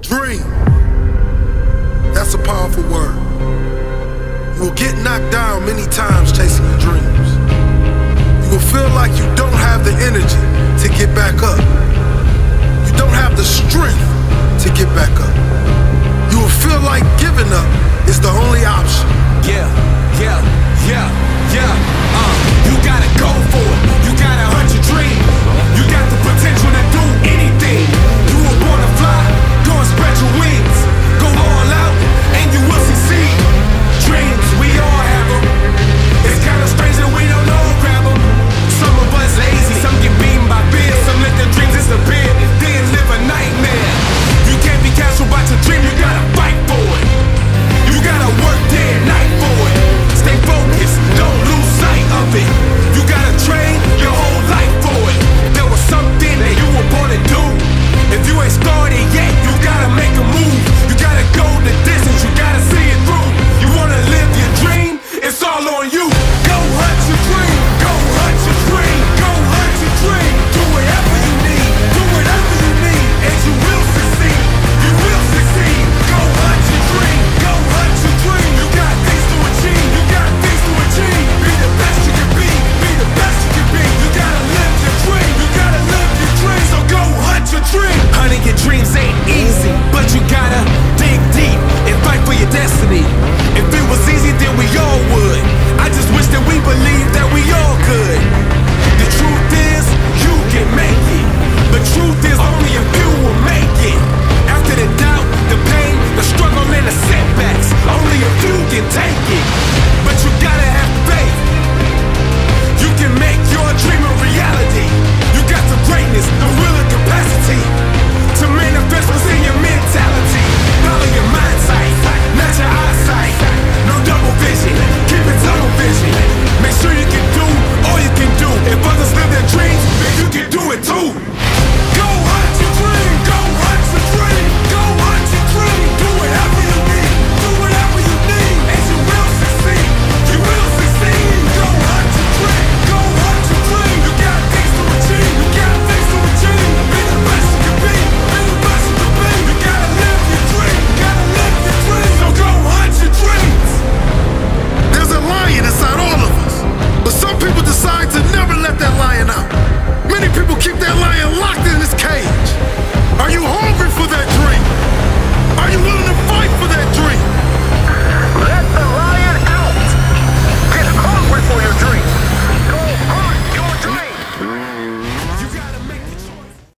Dream. That's a powerful word. You will get knocked down many times chasing your dreams. You will feel like you don't have the energy to get back up. You don't have the strength to get back up. You will feel like giving up is the only option. You gotta go for it.